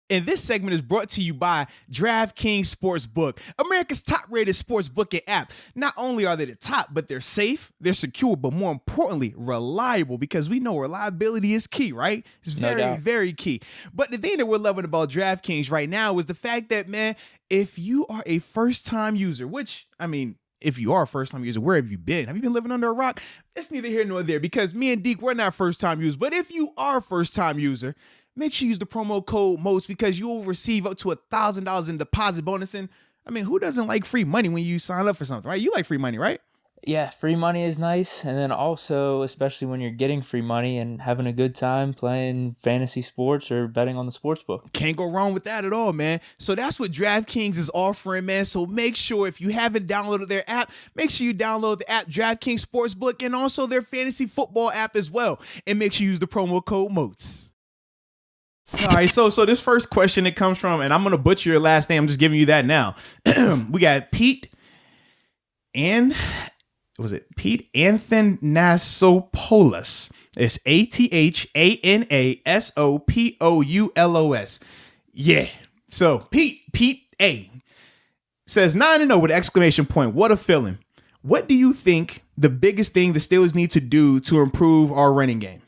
And this segment is brought to you by Draftkings Sportsbook, America's top-rated sportsbooking app. Not only are they the top, but they're safe, they're secure, but more importantly, reliable, because we know reliability is key, right? It's very, very key. But the thing that we're loving about Draftkings right now is the fact that, man, if you are a first-time user, which, I mean, if you are a first-time user, where have you been? Have you been living under a rock? It's neither here nor there, because me and Deke, we're not first-time users. But if you are a first-time user, make sure you use the promo code Moats, because you will receive up to $1,000 in deposit bonus. And I mean, who doesn't like free money when you sign up for something, right? You like free money, right? Yeah, free money is nice. And then also, especially when you're getting free money and having a good time playing fantasy sports or betting on the sportsbook. Can't go wrong with that at all, man. So that's what DraftKings is offering, man. So make sure, if you haven't downloaded their app, make sure you download the app DraftKings Sportsbook and also their fantasy football app as well. And make sure you use the promo code Moats. All right, so this first question, it comes from, and I'm going to butcher your last name. I'm just giving you that now. We got Pete Athanasopoulos. It's Athanasopoulos. Yeah. So Pete A says 9-0 with an exclamation point. What a feeling. What do you think the biggest thing the Steelers need to do to improve our running game?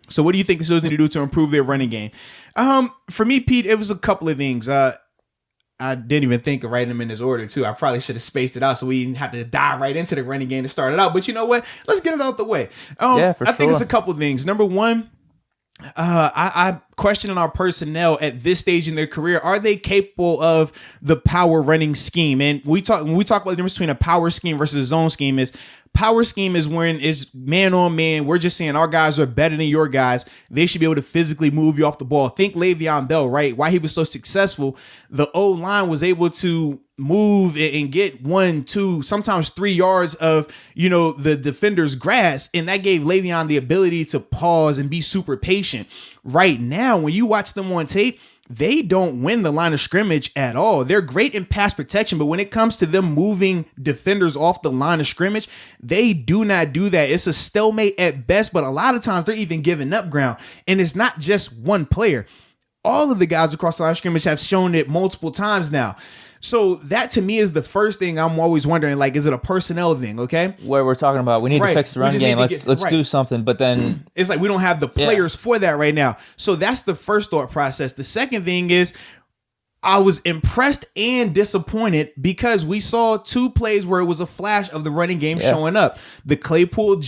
So what do you think the Steelers need to do to improve their running game? For me, Pete, it was a couple of things. I didn't even think of writing them in this order, too. I probably should have spaced it out so we didn't have to dive right into the running game to start it out. But you know what? Let's get it out the way. I think it's a couple of things. Number one, I questioning our personnel at this stage in their career. Are they capable of the power running scheme? And when we talk about the difference between a power scheme versus a zone scheme, is power scheme is when it's man on man. We're just saying our guys are better than your guys. They should be able to physically move you off the ball. Think Le'Veon Bell, right? Why he was so successful. The O-line was able to move and get 1, 2, sometimes 3 yards of, the defender's grass. And that gave Le'Veon the ability to pause and be super patient. Right now, when you watch them on tape, they don't win the line of scrimmage at all. They're great in pass protection, but when it comes to them moving defenders off the line of scrimmage, they do not do that. It's a stalemate at best, but a lot of times they're even giving up ground. And it's not just one player. All of the guys across the line of scrimmage have shown it multiple times now. So that to me is the first thing I'm always wondering, like, is it a personnel thing, okay? Where we're talking about, we need to fix the run game. Let's do something, but then... It's like we don't have the players for that right now. So that's the first thought process. The second thing is I was impressed and disappointed because we saw 2 plays where it was a flash of the running game showing up. The Claypool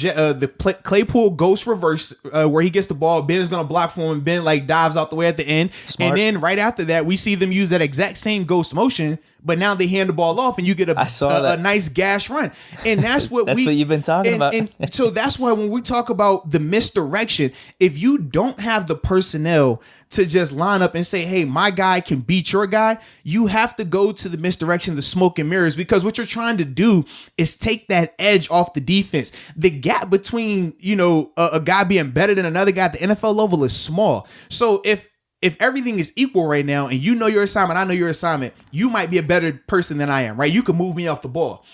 ghost reverse where he gets the ball. Ben is going to block for him, and Ben dives out the way at the end. Smart. And then right after that, we see them use that exact same ghost motion, but now they hand the ball off and you get a nice gash run. And that's what what you've been talking about. And so that's why when we talk about the misdirection, if you don't have the personnel to just line up and say, hey, my guy can beat your guy, you have to go to the misdirection, the smoke and mirrors, because what you're trying to do is take that edge off the defense. The gap between, a guy being better than another guy at the NFL level is small. So if everything is equal right now and you know your assignment, I know your assignment, you might be a better person than I am, right? You can move me off the ball.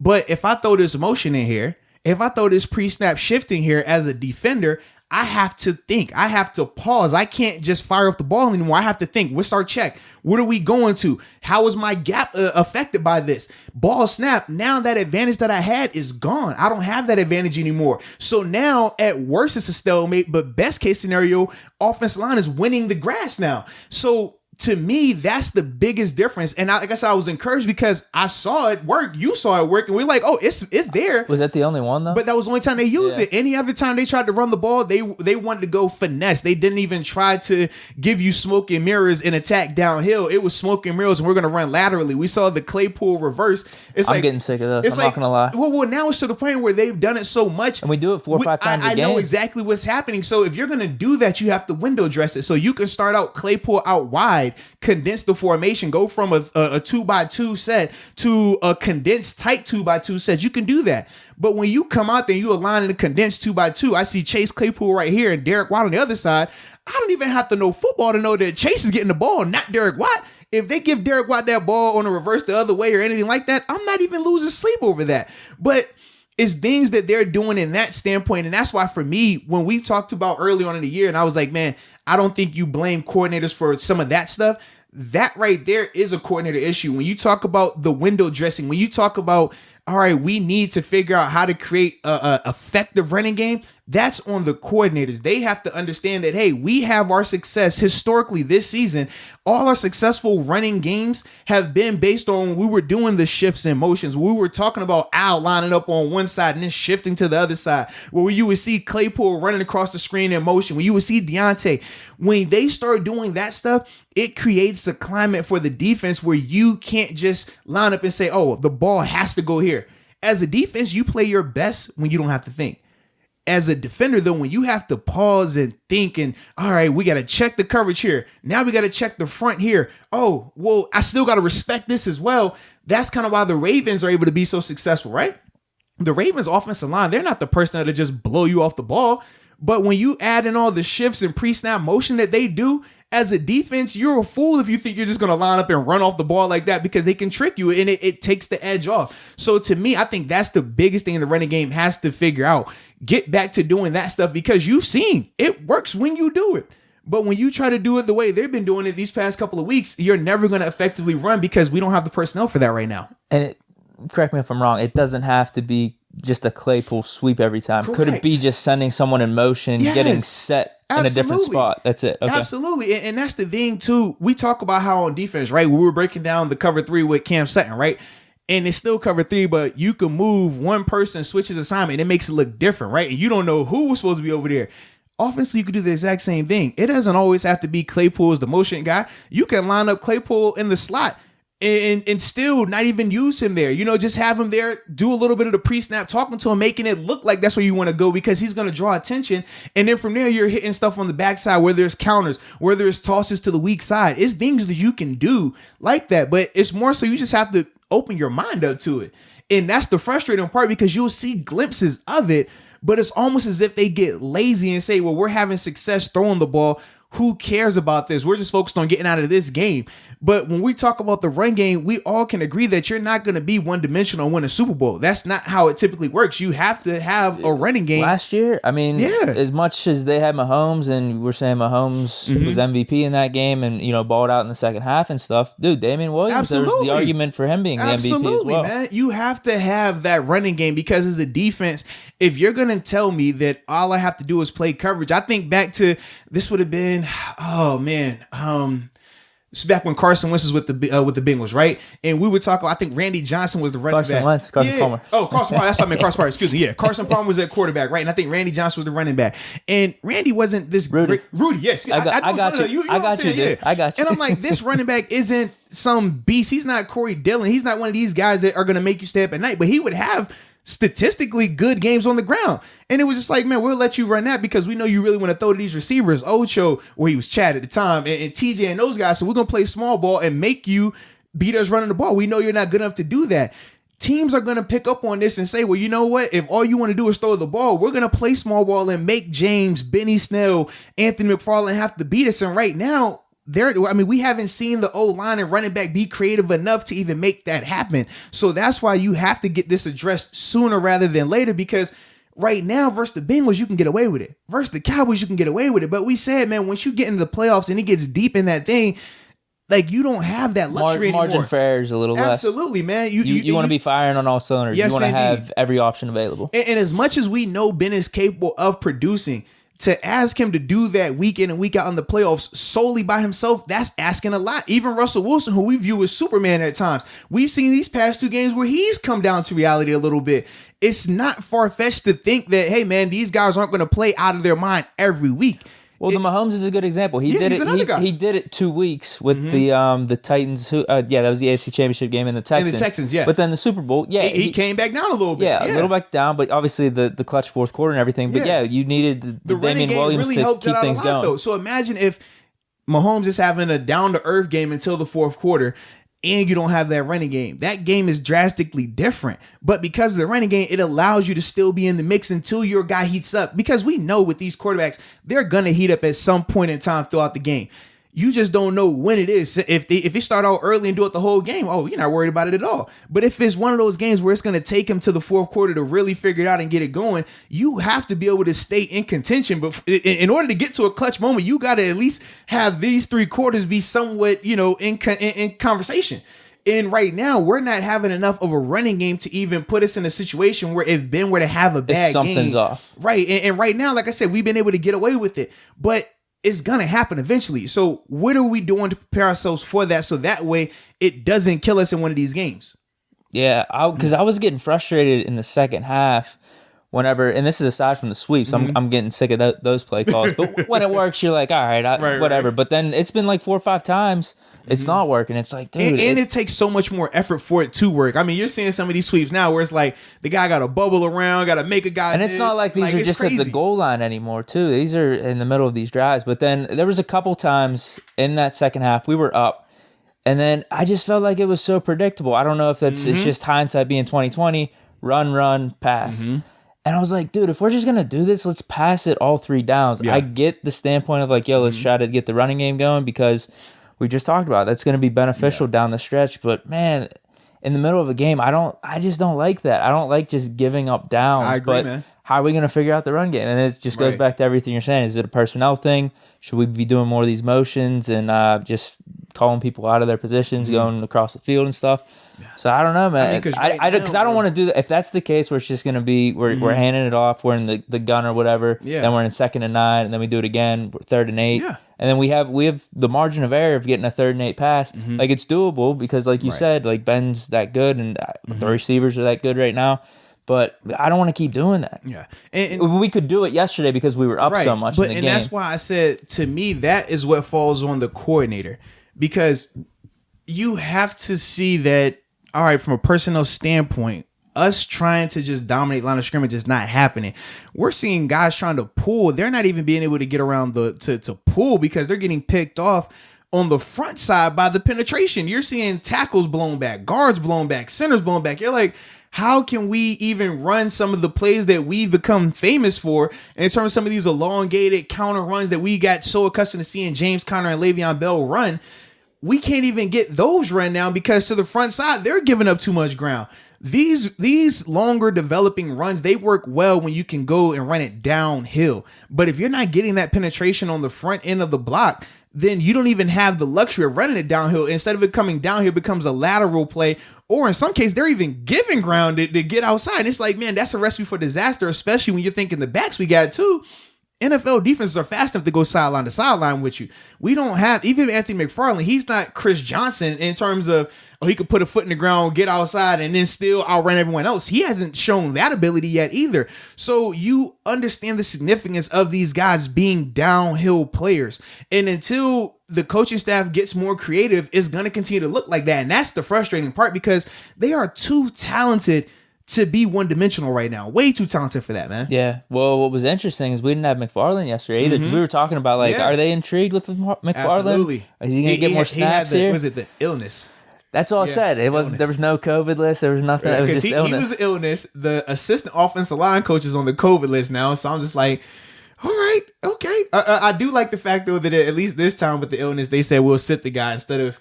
But if I throw this motion in here, if I throw this pre-snap shifting here as a defender, I have to think. I have to pause. I can't just fire off the ball anymore. I have to think. What's our check? What are we going to? How is my gap affected by this? Ball snap. Now that advantage that I had is gone. I don't have that advantage anymore. So now at worst it's a stalemate, but best case scenario, offensive line is winning the grass now. So to me, that's the biggest difference. And like I said, I was encouraged because I saw it work. You saw it work. And we're like, oh, it's there. Was that the only one, though? But that was the only time they used it. Any other time they tried to run the ball, they wanted to go finesse. They didn't even try to give you smoke and mirrors and attack downhill. It was smoke and mirrors, and we're going to run laterally. We saw the Claypool reverse. I'm getting sick of this. I'm not going to lie. Well, now it's to the point where they've done it so much. And we do it 4 or 5 times a game. I know exactly what's happening. So if you're going to do that, you have to window dress it. So you can start out Claypool out wide, condense the formation, go from a 2x2 set to a condensed tight 2x2 set. You can do that. But when you come out there and you align in a condensed 2x2, I see Chase Claypool right here and Derek Watt on the other side. I don't even have to know football to know that Chase is getting the ball, not Derek Watt. If they give Derek Watt that ball on a reverse the other way or anything like that, I'm not even losing sleep over that. But It's things that they're doing in that standpoint. And that's why for me, when we talked about early on in the year, and I was like, man, I don't think you blame coordinators for some of that stuff. That right there is a coordinator issue. When you talk about the window dressing, when you talk about, all right, we need to figure out how to create a effective running game, that's on the coordinators. They have to understand that, hey, we have our success historically this season. All our successful running games have been based on when we were doing the shifts and motions. We were talking about Al lining up on one side and then shifting to the other side, where you would see Claypool running across the screen in motion, when you would see Deontay. When they start doing that stuff, it creates a climate for the defense where you can't just line up and say, oh, the ball has to go here. As a defense, you play your best when you don't have to think. As a defender, though, when you have to pause and think and, all right, we got to check the coverage here. Now we got to check the front here. Oh, well, I still got to respect this as well. That's kind of why the Ravens are able to be so successful, right? The Ravens offensive line, they're not the person that'll just blow you off the ball. But when you add in all the shifts and pre-snap motion that they do, as a defense, you're a fool if you think you're just going to line up and run off the ball like that, because they can trick you and it takes the edge off. So to me, I think that's the biggest thing in the running game has to figure out. Get back to doing that stuff, because you've seen it works when you do it. But when you try to do it the way they've been doing it these past couple of weeks, you're never going to effectively run, because we don't have the personnel for that right now. And correct me if I'm wrong, it doesn't have to be just a Claypool sweep every time. Correct. Could it be just sending someone in motion, getting set in a different spot? That's it. Okay. Absolutely. And that's the thing, too. We talk about how on defense, right? We were breaking down the cover 3 with Cam Sutton, right? And it's still cover 3, but you can move one person, switches assignment, and it makes it look different, right? And you don't know who was supposed to be over there. Offensively, you can do the exact same thing. It doesn't always have to be Claypool as the motion guy. You can line up Claypool in the slot and still not even use him there. You know, just have him there, do a little bit of the pre-snap, talking to him, making it look like that's where you want to go, because he's going to draw attention. And then from there, you're hitting stuff on the backside, where there's counters, where there's tosses to the weak side. It's things that you can do like that, but it's more so you just have to open your mind up to it. And that's the frustrating part, because you'll see glimpses of it, but it's almost as if they get lazy and say, well, we're having success throwing the ball. Who cares about this? We're just focused on getting out of this game. But when we talk about the run game, we all can agree that you're not going to be one-dimensional and win a Super Bowl. That's not how it typically works. You have to have a running game. Last year, I mean, as much as they had Mahomes, and we're saying Mahomes was MVP in that game and, you know, balled out in the second half and stuff, dude, Damian Williams, there's the argument for him being the MVP as well. Absolutely, man. You have to have that running game, because as a defense, if you're going to tell me that all I have to do is play coverage, I think back to, this would have been, oh, man, it's back when Carson Wentz was with the Bengals, right? And we would talk about, I think Randy Johnson was the running back. Carson Palmer. Oh, Carson Palmer. That's what I meant. Carson Palmer. Excuse me. Yeah, Carson Palmer was at quarterback, right? And I think Randy Johnson was the running back. And Randy wasn't this Rudy. Rudy, yes. I got you. I got you, dude. I got you. And I'm like, this running back isn't some beast. He's not Corey Dillon. He's not one of these guys that are going to make you stay up at night. But he would have statistically good games on the ground. And it was just like, man, we'll let you run that, because we know you really want to throw to these receivers, Ocho, where he was Chad at the time, and TJ and those guys. So we're going to play small ball and make you beat us running the ball. We know you're not good enough to do that. Teams are going to pick up on this and say, well, you know what? If all you want to do is throw the ball, we're going to play small ball and make James, Benny Snell, Anthony McFarland have to beat us. And right now, we haven't seen the O-line and running back be creative enough to even make that happen. So that's why you have to get this addressed sooner rather than later, because right now, versus the Bengals, you can get away with it. Versus the Cowboys, you can get away with it. But we said, man, once you get into the playoffs and it gets deep in that thing, like, you don't have that luxury anymore. Margin for error is a little less. Absolutely, man. You want to be firing on all cylinders. Yes, you want to indeed. have every option available. And as much as we know Ben is capable of producing, to ask him to do that week in and week out in the playoffs solely by himself, that's asking a lot. Even Russell Wilson, who we view as Superman at times, we've seen these past 2 games where he's come down to reality a little bit. It's not far-fetched to think that, hey, man, these guys aren't going to play out of their mind every week. Well, the Mahomes is a good example. He did it. He did it 2 weeks with the Titans. That was the AFC Championship game in the Texans. In the Texans, yeah. But then the Super Bowl, he came back down a little bit. Yeah, a little back down, but obviously the clutch fourth quarter and everything. But you needed the Damian Williams really to keep things going. Though. So imagine if Mahomes is having a down to earth game until the fourth quarter, and you don't have that running game. That game is drastically different. But because of the running game, it allows you to still be in the mix until your guy heats up. Because we know with these quarterbacks, they're going to heat up at some point in time throughout the game. You just don't know when it is. If they start out early and do it the whole game, you're not worried about it at all. But if it's one of those games where it's going to take them to the fourth quarter to really figure it out and get it going, you have to be able to stay in contention. But in order to get to a clutch moment, you got to at least have these 3 quarters be somewhat, in conversation. And right now, we're not having enough of a running game to even put us in a situation where if Ben were to have a bad game, something's off. Right. And right now, like I said, we've been able to get away with it. But it's going to happen eventually. So what are we doing to prepare ourselves for that so that way it doesn't kill us in one of these games? Yeah, because I was getting frustrated in the second half whenever, and this is aside from the sweeps, I'm getting sick of those play calls. But when it works, you're like, all right, whatever. Right. But then it's been like 4 or 5 times. It's not working. It's like, dude. And it takes so much more effort for it to work. I mean, you're seeing some of these sweeps now where it's like the guy got to bubble around, got to make a guy. And it's not like these are just crazy at the goal line anymore, too. These are in the middle of these drives. But then there was a couple times in that second half we were up. And then I just felt like it was so predictable. I don't know if it's just hindsight being 2020, run, pass. And I was like, dude, if we're just going to do this, let's pass it all 3 downs. Yeah. I get the standpoint of like, let's try to get the running game going because we just talked about it. That's going to be beneficial down the stretch. But, man, in the middle of a game, I just don't like that. I don't like just giving up downs. I agree, man. How are we going to figure out the run game? And it just goes back to everything you're saying. Is it a personnel thing? Should we be doing more of these motions and just calling people out of their positions, going across the field and stuff? Yeah. So I don't know, man. Because I don't want to do that. If that's the case, where it's just going to be we're handing it off, we're in the gun or whatever. Yeah. Then we're in 2nd and 9, and then we do it again. We're 3rd and 8. Yeah. And then we have the margin of error of getting a 3rd and 8 pass. Like it's doable because, like you said, like Ben's that good and the receivers are that good right now. But I don't want to keep doing that. Yeah, and we could do it yesterday because we were up so much in the game. And that's why I said, to me, that is what falls on the coordinator, because you have to see that. All right, from a personnel standpoint, us trying to just dominate line of scrimmage is not happening. We're seeing guys trying to pull. They're not even being able to get around to pull because they're getting picked off on the front side by the penetration. You're seeing tackles blown back, guards blown back, centers blown back. You're like, how can we even run some of the plays that we've become famous for in terms of some of these elongated counter runs that we got so accustomed to seeing James Conner and Le'Veon Bell run? We can't even get those run now because to the front side, they're giving up too much ground. These longer developing runs, they work well when you can go and run it downhill. But if you're not getting that penetration on the front end of the block, then you don't even have the luxury of running it downhill. Instead of it coming downhill, it becomes a lateral play. Or in some cases, they're even giving ground to get outside. And it's like, man, that's a recipe for disaster, especially when you're thinking the backs we got too. NFL defenses are fast enough to go sideline to sideline with you. We don't have, even Anthony McFarland, he's not Chris Johnson in terms of, he could put a foot in the ground, get outside, and then still outrun everyone else. He hasn't shown that ability yet either. So you understand the significance of these guys being downhill players. And until the coaching staff gets more creative, it's going to continue to look like that. And that's the frustrating part because they are too talented to be one-dimensional right now. Way too talented for that, man. Yeah. Well, what was interesting is we didn't have McFarland yesterday either because we were talking about, like, are they intrigued with McFarland? Absolutely. Is he going to get more snaps here? Was it the illness? That's all it said. It wasn't. There was no COVID list. There was nothing. It was just illness. He was illness. The assistant offensive line coach is on the COVID list now. So I'm just like, all right, okay. I do like the fact, though, that at least this time with the illness, they said we'll sit the guy instead of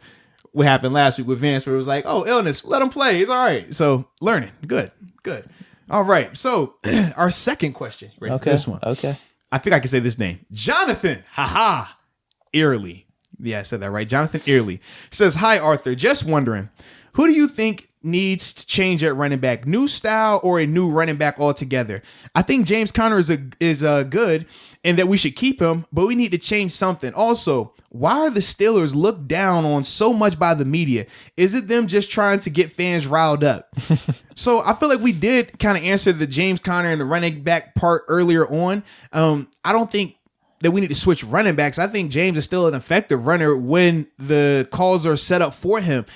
what happened last week with Vance, where it was like, oh, illness, let him play. He's all right. So learning. Good. All right. So our second question. Ready for this one? Okay. I think I can say this name. Jonathan. Early. Yeah, I said that right. Jonathan Early says, hi, Arthur. Just wondering, who do you think needs to change at running back? New style or a new running back altogether? I think James Conner is good and that we should keep him, but we need to change something. Also, why are the Steelers looked down on so much by the media? Is it them just trying to get fans riled up? So I feel like we did kind of answer the James Conner and the running back part earlier on. I don't think that we need to switch running backs. I think James is still an effective runner when the calls are set up for him.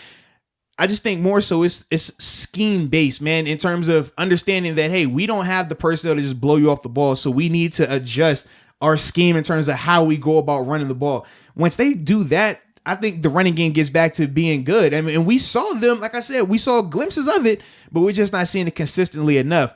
I just think more so it's scheme based, man, in terms of understanding that, hey, we don't have the personnel to just blow you off the ball. So we need to adjust our scheme in terms of how we go about running the ball. Once they do that, I think the running game gets back to being good. I mean, and we saw them, like I said, we saw glimpses of it, but we're just not seeing it consistently enough.